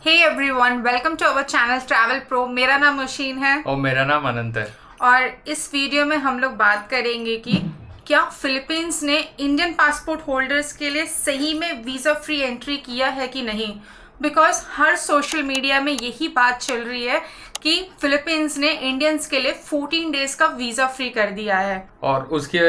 Hey everyone, welcome to our channel travel pro. मेरा नाम machine है और मेरा नाम अनंत है। और इस वीडियो में हम लोग बात करेंगे कि क्या फिलीपींस ने इंडियन पासपोर्ट होल्डर्स के लिए सही में वीज़ा फ्री एंट्री किया है कि नहीं। बिकॉज हर सोशल मीडिया में यही बात चल रही है कि फिलीपींस ने इंडियंस के लिए 14 डेज का वीज़ा फ्री कर दिया है। और उसके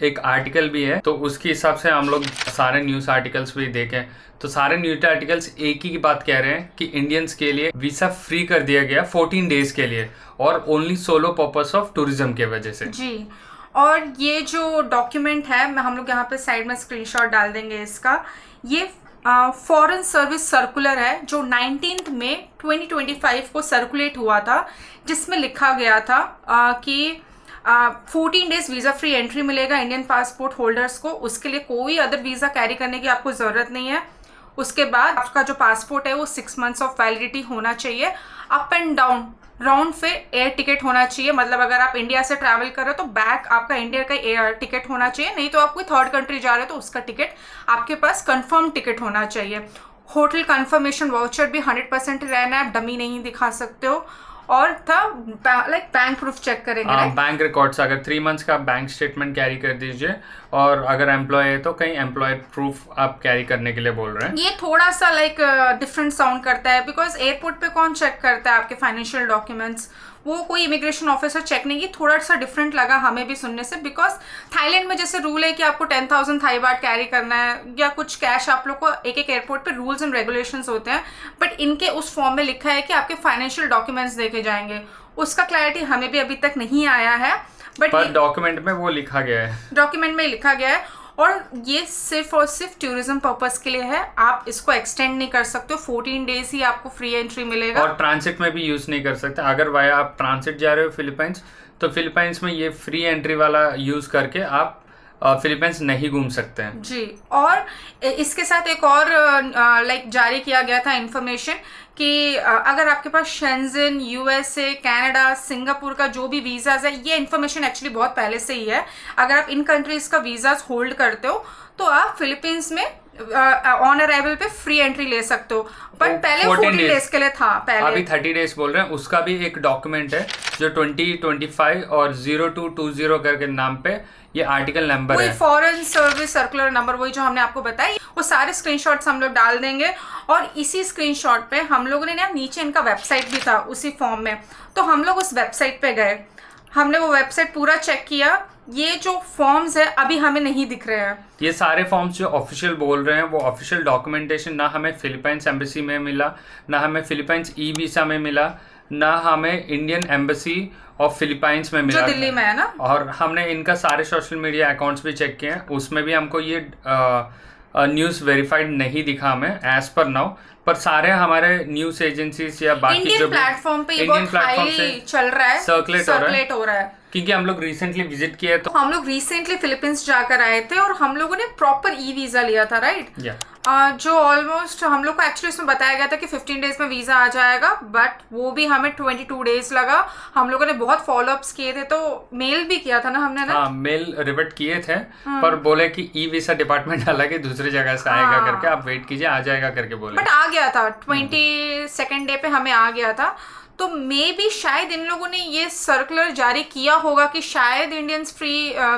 एक आर्टिकल भी है, तो उसके हिसाब से हम लोग सारे न्यूज़ आर्टिकल्स भी देखें तो सारे न्यूज़ आर्टिकल्स एक ही बात कह रहे हैं कि इंडियंस के लिए वीज़ा फ्री कर दिया गया 14 डेज के लिए, और only solo purpose of tourism के वजह से। जी, और ये जो डॉक्यूमेंट है हम लोग यहाँ पे साइड में स्क्रीनशॉट डाल देंगे इसका। ये फॉरेन सर्विस सर्कुलर है जो 19 मई 2025 को सर्कुलेट हुआ था, जिसमें लिखा गया था कि 14 डेज वीज़ा फ्री एंट्री मिलेगा इंडियन पासपोर्ट होल्डर्स को। उसके लिए कोई अदर वीज़ा कैरी करने की आपको ज़रूरत नहीं है। उसके बाद आपका जो पासपोर्ट है वो 6 मंथ्स ऑफ वैलिडिटी होना चाहिए। अप एंड डाउन राउंड पे एयर टिकट होना चाहिए, मतलब अगर आप इंडिया से ट्रैवल कर रहे हो तो बैक आपका इंडिया का एयर टिकट होना चाहिए, नहीं तो आप कोई थर्ड कंट्री जा रहे हो तो उसका टिकट आपके पास कंफर्म टिकट होना चाहिए। होटल कंफर्मेशन वाउचर भी 100% रहना है, आप डमी नहीं दिखा सकते हो। और था लाइक बैंक प्रूफ चेक करेंगे, बैंक रिकॉर्ड्स, अगर 3 मंथ्स का बैंक स्टेटमेंट कैरी कर दीजिए, और अगर एम्प्लॉय है तो कहीं एम्प्लॉय प्रूफ आप कैरी करने के लिए बोल रहे हैं। ये थोड़ा सा लाइक डिफरेंट साउंड करता है, बिकॉज एयरपोर्ट पे कौन चेक करता है आपके फाइनेंशियल डॉक्यूमेंट्स, वो कोई इमिग्रेशन ऑफिसर चेक नहीं की। थोड़ा सा डिफरेंट लगा हमें भी सुनने से, बिकॉज थाईलैंड में जैसे रूल है कि आपको 10,000 थाई बाट कैरी करना है या कुछ कैश, आप लोग को एक एक एयरपोर्ट पे रूल्स एंड रेगुलेशंस होते हैं, बट इनके उस फॉर्म में लिखा है कि आपके फाइनेंशियल डॉक्यूमेंट्स देखे जाएंगे। उसका क्लैरिटी हमें भी अभी तक नहीं आया है, बट डॉक्यूमेंट में वो लिखा गया है, डॉक्यूमेंट में लिखा गया है। और ये सिर्फ और सिर्फ टूरिज्म पर्पस के लिए है, आप इसको एक्सटेंड नहीं कर सकते हो। 14 डेज ही आपको फ्री एंट्री मिलेगा, और ट्रांसिट में भी यूज नहीं कर सकते। अगर वाया आप ट्रांसिट जा रहे हो फिलीपींस, तो फिलीपींस में ये फ्री एंट्री वाला यूज करके आप फिलीपींस नहीं घूम सकते हैं जी। और इसके साथ एक और लाइक जारी किया गया था इंफॉर्मेशन कि अगर आपके पास शेंजन, यूएसए, कनाडा, सिंगापुर का जो भी वीज़ाज है, ये इन्फॉर्मेशन एक्चुअली बहुत पहले से ही है, अगर आप इन कंट्रीज का वीज़ाज होल्ड करते हो तो आप फिलीपींस में ऑन अराइवल पे फ्री एंट्री ले सकते हो। बट पहले 14 डेज के लिए था, पहले अभी 30 डेज बोल रहे हैं। उसका भी एक डॉक्यूमेंट है जो 2025 और 0220 करके नाम पे ये आर्टिकल नंबर है, फॉरेन सर्विस सर्कुलर नंबर, वही जो हमने आपको बताया। वो सारे स्क्रीनशॉट्स हम लोग डाल देंगे, और इसी स्क्रीनशॉट पे हम लोगों ने ना नीचे इनका वेबसाइट भी था उसी फॉर्म में, तो हम लोग उस वेबसाइट पे गए, हमने वो वेबसाइट पूरा चेक किया। ये जो फॉर्म्स है अभी हमें नहीं दिख रहे हैं। ये सारे फॉर्म्स जो ऑफिशियल बोल रहे हैं वो ऑफिशियल डॉक्यूमेंटेशन ना हमें फिलीपींस एम्बेसी में मिला, ना हमें फिलीपींस ई वीसा में मिला, ना हमें इंडियन एम्बेसी ऑफ फिलीपींस में मिला, जो दिल्ली में है ना। और हमने इनका सारे सोशल मीडिया अकाउंट्स भी चेक किए हैं, उसमें भी हमको ये न्यूज़ वेरीफाइड नहीं दिखा हमें एज पर नाउ। पर सारे हमारे न्यूज़ एजेंसीज या बाकी इंडियन जो प्लेटफॉर्म पे ये बहुत हाईली चल रहा है, सर्कुलेट हो रहा है। क्योंकि हम लोग रिसेंटली विजिट किए, तो हम लोग रिसेंटली फिलीपींस जाकर आए थे और हम लोगों ने प्रॉपर ई वीज़ा लिया था, राइट। जो ऑलमोस्ट हम लोग को एक्चुअली उसमें बताया गया था कि 15 डेज में वीज़ा आ जाएगा, बट वो भी हमें 22 डेज लगा। हम लोगों ने बहुत फॉलोअप्स किए थे, तो मेल भी किया था ना हमने ना। हाँ, मेल रिवर्ट किए थे, पर बोले कि ई वीसा डिपार्टमेंट अलग है, दूसरी जगह से आएगा करके, आप वेट कीजिए आ जाएगा करके बोले। बट आ गया था 22nd डे पे हमें आ गया था। तो मे भी शायद इन लोगों ने ये सर्कुलर जारी किया होगा कि शायद इंडियंस फ्री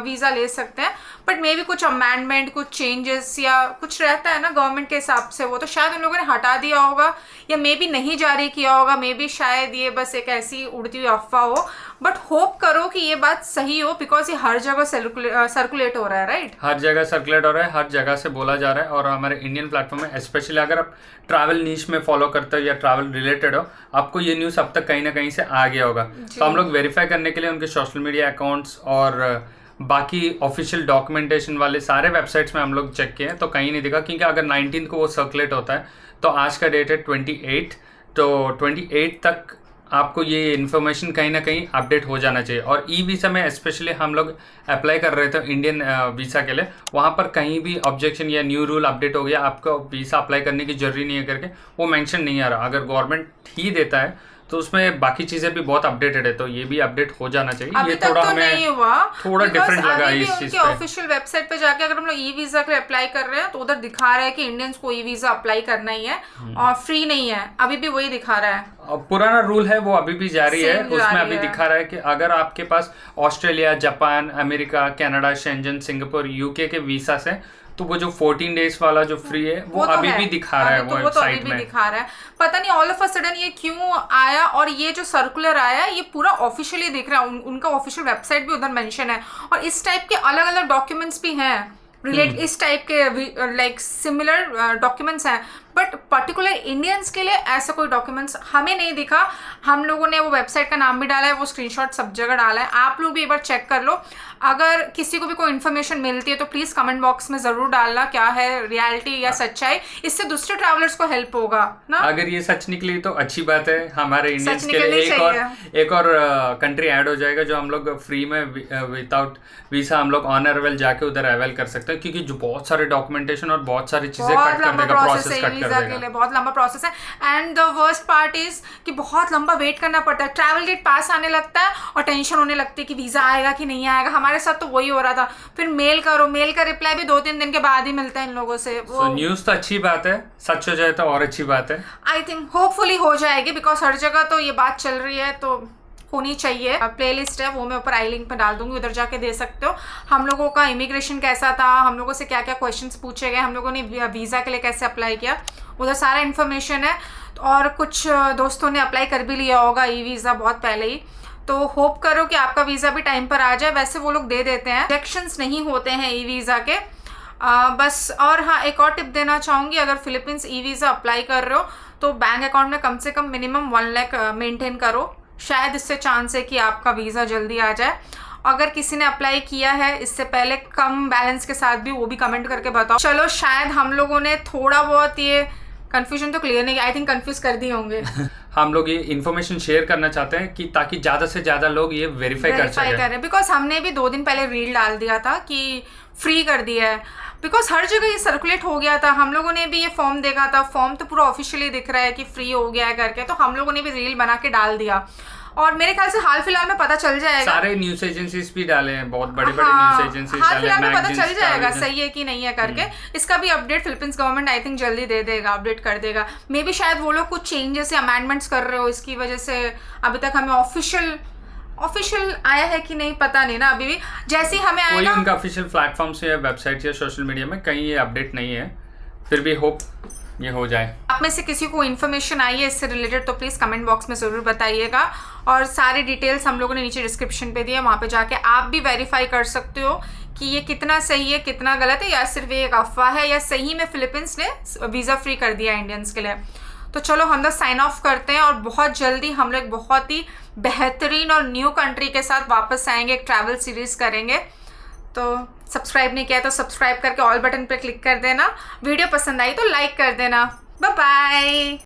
वीज़ा ले सकते हैं, बट मे भी कुछ अमेंडमेंट, कुछ चेंजेस या कुछ रहता है ना गवर्नमेंट के हिसाब से, वो तो शायद उन लोगों ने हटा दिया होगा, या मे भी नहीं जारी किया होगा। मे भी शायद ये बस एक ऐसी उड़ती हुई अफवाह हो, बट होप करो कि ये बात सही हो, बिकॉज ये हर जगह सर्कुलेट हो रहा है, राइट। हर जगह सर्कुलेट हो रहा है, हर जगह से बोला जा रहा है। और हमारे इंडियन प्लेटफॉर्म में स्पेशली अगर आप ट्रैवल नीश में फॉलो करते हो या ट्रैवल रिलेटेड हो, आपको ये न्यूज़ अब तक कहीं ना कहीं से आ गया होगा। तो हम लोग वेरीफाई करने के लिए उनके सोशल मीडिया अकाउंट्स और बाकी ऑफिशियल डॉक्यूमेंटेशन वाले सारे वेबसाइट्स में हम लोग चेक किए हैं, तो कहीं नहीं दिखा। क्योंकि अगर 19 को वो सर्कुलेट होता है, तो आज का डेट है 28, तो 28 तक आपको ये इन्फॉर्मेशन कहीं ना कहीं अपडेट हो जाना चाहिए। और ई वीसा में स्पेशली हम लोग अप्लाई कर रहे थे इंडियन वीसा के लिए, वहाँ पर कहीं भी ऑब्जेक्शन या न्यू रूल अपडेट हो गया, आपको वीसा अप्लाई करने की जरूरी नहीं है करके वो मेंशन नहीं आ रहा। अगर गवर्नमेंट ही देता है तो उसमें बाकी चीजें भी बहुत अपडेटेड है, तो ये भी अपडेट हो जाना चाहिए। अभी ये तक थोड़ा तो हमें नहीं हुआ, थोड़ा डिफरेंट लगा इस चीज उनके पे। ऑफिशियल वेबसाइट पे जाके अगर हम लोग ई वीजा के अप्लाई कर रहे हैं तो उधर दिखा रहा है कि इंडियंस को ई वीजा अप्लाई करना ही है और फ्री नहीं है, अभी भी वही दिखा रहा है। अब पुराना रूल है वो अभी भी जारी है, Same जारी उसमें अभी है। दिखा रहा है कि अगर आपके पास Australia, Japan, America, Canada, Schengen, Singapore, UK के वीसा से, तो वो जो 14 डेज वाला जो फ्री है वो तो अभी है। भी दिखा रहा है अभी तो वो वो तो अभी वेबसाइट भी में। दिखा रहा है। पता नहीं ऑल ऑफ अ सडन ये क्यों आया, और ये जो सर्कुलर आया ये पूरा ऑफिशियली दिख रहा है, उनका ऑफिशियल वेबसाइट भी उधर मेंशन है, और इस टाइप के अलग अलग डॉक्यूमेंट्स भी हैं रिलेट, इस टाइप के लाइक सिमिलर डॉक्यूमेंट्स हैं, बट पर्टिकुलर इंडियंस के लिए ऐसा कोई डॉक्यूमेंट्स हमें नहीं दिखा। हम लोगों ने वो वेबसाइट का नाम भी डाला है, वो स्क्रीनशॉट सब जगह डाला है, आप लोग भी एक बार चेक कर लो। अगर किसी को भी कोई इन्फॉर्मेशन मिलती है तो प्लीज़ कमेंट बॉक्स में ज़रूर डालना क्या है रियलिटी या सच्चाई, इससे दूसरे ट्रैवलर्स को हेल्प होगा ना। अगर ये सच निकली तो अच्छी बात है हमारे इंडियंस सच के लिए। निकलनी एक और कंट्री ऐड हो जाएगा जो हम लोग फ्री में विदाउट वीसा हम लोग ऑन अराइवल जाके उधर अवेल कर सकते हैं, क्योंकि जो बहुत सारे डॉक्यूमेंटेशन और बहुत सारी चीजें बहुत कट कर लंबा देगा, प्रोसेस प्रोसेस है कट वीजा कर के लिए, देगा। बहुत लंबा प्रोसेस है। And the worst part is कि बहुत लंबा वेट करना पड़ता है, ट्रैवल डेट पास आने लगता है और टेंशन होने लगती है कि वीजा आएगा कि नहीं आएगा। हमारे साथ तो वही हो रहा था, फिर मेल करो, मेल का रिप्लाई भी 2-3 दिन के बाद ही मिलता है इन लोगों से। वो न्यूज तो अच्छी बात है, सच हो जाए तो और अच्छी बात है। आई थिंक होपफुली हो जाएगी, बिकॉज हर जगह तो ये बात चल रही है, तो होनी चाहिए। प्लेलिस्ट है वो मैं ऊपर आई लिंक पे डाल दूंगी, उधर जाके दे सकते हो। हम लोगों का इमिग्रेशन कैसा था, हम लोगों से क्या क्या क्वेश्चंस पूछे गए, हम लोगों ने वीज़ा के लिए कैसे अप्लाई किया, उधर सारा इन्फॉर्मेशन है। और कुछ दोस्तों ने अप्लाई कर भी लिया होगा ई वीज़ा बहुत पहले ही, तो होप करो कि आपका वीज़ा भी टाइम पर आ जाए। वैसे वो लोग दे देते हैं, रिजेक्शंस नहीं होते हैं ई वीज़ा के। बस और हाँ, एक और टिप देना चाहूँगी, अगर फिलीपींस ई वीज़ा अप्लाई कर रहे हो तो बैंक अकाउंट में कम से कम मिनिमम 1 लाख मेंटेन करो, शायद इससे चांस है कि आपका वीज़ा जल्दी आ जाए। अगर किसी ने अप्लाई किया है इससे पहले कम बैलेंस के साथ भी, वो भी कमेंट करके बताओ। चलो शायद हम लोगों ने थोड़ा बहुत ये कंफ्यूजन तो क्लियर नहीं, आई थिंक कंफ्यूज कर दिए होंगे। हम लोग ये इन्फॉर्मेशन शेयर करना चाहते हैं कि ताकि ज़्यादा से ज़्यादा लोग ये वेरीफाई कर सकें। बिकॉज हमने भी 2 दिन पहले रील डाल दिया था कि फ्री कर दिया है, बिकॉज हर जगह ये सर्कुलेट हो गया था। हम लोगों ने भी ये फॉर्म देखा था, फॉर्म तो पूरा ऑफिशियली दिख रहा है कि फ्री हो गया है करके, तो हम लोगों ने भी रील बना के डाल दिया, और मेरे ख्याल से हाल फिलहाल में पता चल जाएगा। सारे न्यूज एजेंसीज भी डाले हैं, बहुत बड़े बड़े हाँ, न्यूज एजेंसीज हाल डाले, फिलहाल में पता मैगजीन्स चल जाएगा डाले। सही है कि नहीं है करके। इसका भी update Philippines government I think जल्दी दे देगा, अपडेट कर देगा। मे बी शायद वो लोग कुछ चेंजेस या अमेंडमेंट्स कर रहे हो, इसकी वजह से अभी तक हमें ऑफिशियल आया है कि नहीं पता नहीं ना। अभी भी जैसे ही हमें कोई आएगा, उनका ऑफिशियल प्लेटफॉर्म से या वेबसाइट या सोशल मीडिया में कहीं ये अपडेट नहीं है, फिर भी होप ये हो जाए। आप में से किसी को इन्फॉर्मेशन आई है इससे रिलेटेड तो प्लीज़ कमेंट बॉक्स में ज़रूर बताइएगा, और सारी डिटेल्स हम लोगों ने नीचे डिस्क्रिप्शन पे दिए, वहाँ पे जाके आप भी वेरीफाई कर सकते हो कि ये कितना सही है कितना गलत है, या सिर्फ ये एक अफवाह है, या सही में फिलीपींस ने वीज़ा फ्री कर दिया इंडियंस के लिए। तो चलो हम लोग साइन ऑफ करते हैं, और बहुत जल्दी हम लोग बहुत ही बेहतरीन और न्यू कंट्री के साथ वापस आएंगे, एक ट्रैवल सीरीज़ करेंगे। तो सब्सक्राइब नहीं किया तो सब्सक्राइब करके ऑल बटन पे क्लिक कर देना, वीडियो पसंद आई तो लाइक कर देना। Bye bye.